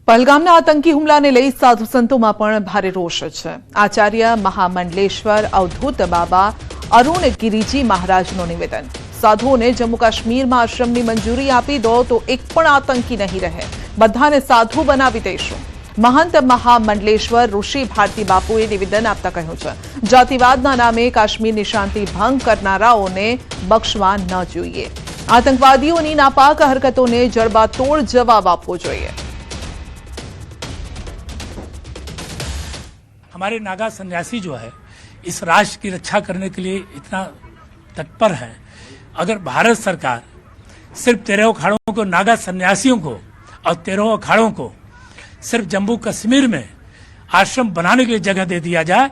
પહલગામના આતંકી હુમલાને લઈ સાધુ સંતોમાં પણ ભારે રોષ છે। આચાર્ય મહામંડલેશ્વર અવધૂત બાબા અરુણ ગિરિજી મહારાજનું નિવેદન, સાધુઓને જમ્મુ કાશ્મીરમાં આશ્રમની મંજૂરી આપી દો તો એક પણ આતંકી નહીં રહે, બધાને સાધુ બનાવી દઈશું। महंत महामंडलेश्वर ऋषि भारती बापुए निवेदन आपता कह્યું છે, જાતિવાદના નામે કાશ્મીરની શાંતિ ભંગ કરનારાઓને બક્ષવા ન જોઈએ, આતંકવાદીઓની નાપાક હરકતોને જડબાતોડ જવાબ આપવો જોઈએ। हमारे नागा सन्यासी जो है इस राष्ट्र की रक्षा करने के लिए इतना तत्पर है। अगर भारत सरकार सिर्फ 13 अखाड़ों को, नागा सन्यासियों को और 13 अखाड़ों को सिर्फ जम्मू कश्मीर में आश्रम बनाने के लिए जगह दे दिया जाए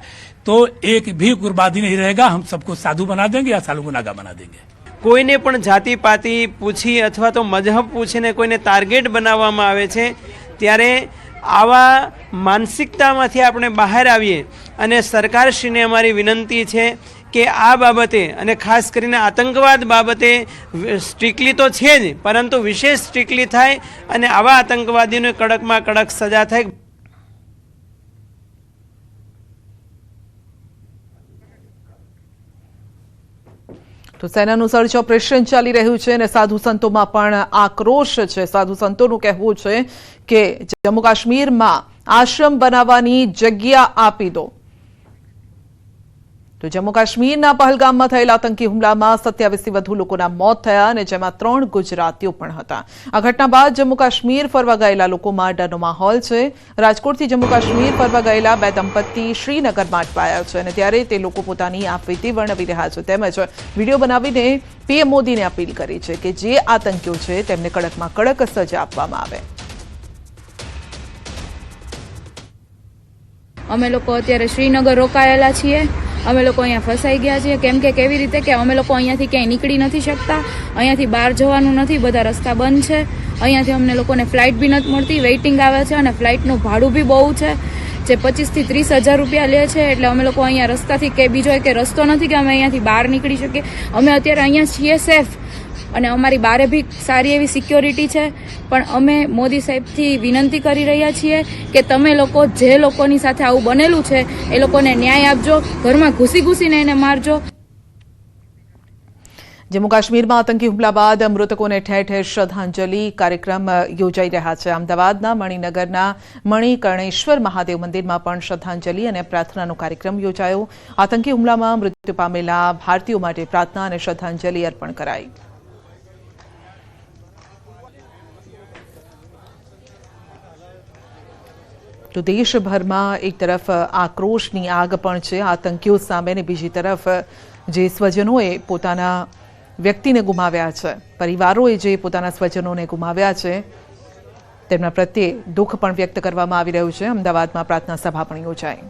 तो एक भी उग्रवादी नहीं रहेगा, हम सबको साधु बना देंगे या सालों को नागा बना देंगे। કોઈને પણ જાતિ પાતિ પૂછી અથવા તો મજહબ પૂછીને કોઈને ટાર્ગેટ બનાવવામાં આવે છે, ત્યારે આવા માનસિકતામાંથી આપણે બહાર આવીએ અને સરકારશ્રીને અમારી વિનંતી છે કે આ બાબતે અને ખાસ કરીને આતંકવાદ બાબતે સ્ટ્રિક્ટલી તો છે જ, પરંતુ વિશેષ સ્ટ્રિક્ટલી થાય અને આવા આતંકવાદીઓને કડકમાં કડક સજા થાય। તો સેનાનું સર્ચ ઓપરેશન ચાલી રહ્યું છે અને સાધુ સંતોમાં પણ આક્રોશ છે। સાધુ સંતોનું કહેવું છે કે જમ્મુ કાશ્મીરમાં આશ્રમ બનાવવાની જગ્યા આપી દો। તો જમ્મુ કાશ્મીરના પહલગામમાં થયેલા આતંકી હુમલામાં 27થી વધુ લોકોના મોત થયા અને જેમાં 3 ગુજરાતીઓ પણ હતા। આ ઘટના બાદ જમ્મુ કાશ્મીર ફરવા ગયેલા લોકોમાં ડરનો માહોલ છે। રાજકોટથી જમ્મુ કાશ્મીર ફરવા ગયેલા 2 દંપતી શ્રીનગરમાં અટવાયા છે અને ત્યારે તે લોકો પોતાની આપવીતી વર્ણવી રહ્યા છે, તેમજ વિડીયો બનાવીને પીએમ મોદીને અપીલ કરી છે કે જે આતંકીઓ છે તેમને કડકમાં કડક સજા આપવામાં આવે। અમે લોકો અત્યારે શ્રીનગર રોકાયેલા છીએ। અમે લોકો અહીંયા ફસાઈ ગયા છીએ, કેમ કે કેવી રીતે કે અમે લોકો અહીંયાથી ક્યાંય નીકળી નથી શકતા, અહીંયાથી બહાર જવાનું નથી, બધા રસ્તા બંધ છે। અહીંયાથી અમને લોકોને ફ્લાઇટ બી નથી મળતી, વેઇટિંગ આવે છે અને ફ્લાઇટનું ભાડું બી બહુ છે જે 25 થી 30 હજાર રૂપિયા લે છે। એટલે અમે લોકો અહીંયા રસ્તાથી કે બીજો એક રસ્તો નથી કે અમે અહીંયાથી બહાર નીકળી શકીએ। અમે અત્યારે અહીંયા છીએ સેફ અને અમારી બારે બી સારી એવી સિક્યોરિટી છે, પણ અમે મોદી સાહેબથી વિનંતી કરી રહ્યા છીએ કે તમે લોકો જે લોકોની સાથે આવું બનેલું છે એ લોકોને ન્યાય આપજો, ઘરમાં ઘૂસી ઘૂસીને એને મારજો। जम्मू काश्मीर में आतंकी हुमला बाद मृतकों ने ठेर ठेर श्रद्धांजलि कार्यक्रम योजाई रहा है। अमदावादना मणिनगरना मणिकर्णेश्वर महादेव मंदिर में पण श्रद्धांजलि और प्रार्थना कार्यक्रम योजायो। आतंकी हुमला में मृत्यु पामेला भारतीयों माटे प्रार्थना और श्रद्धांजलि अर्पण कराई। तो देशभर में एक तरफ आक्रोशनी आग पण छे आतंकीओ सामे ने बीजी तरफ जे स्वजनोए पोताना व्यक्तिने गुमाव्या छे, परिवारोए जे पोताना स्वजनोने गुमाव्या छे तेमना प्रत्ये दुख पण व्यक्त करवामां आवी रह्युं छे। अमदावादमां प्रार्थना सभा पण योजाई।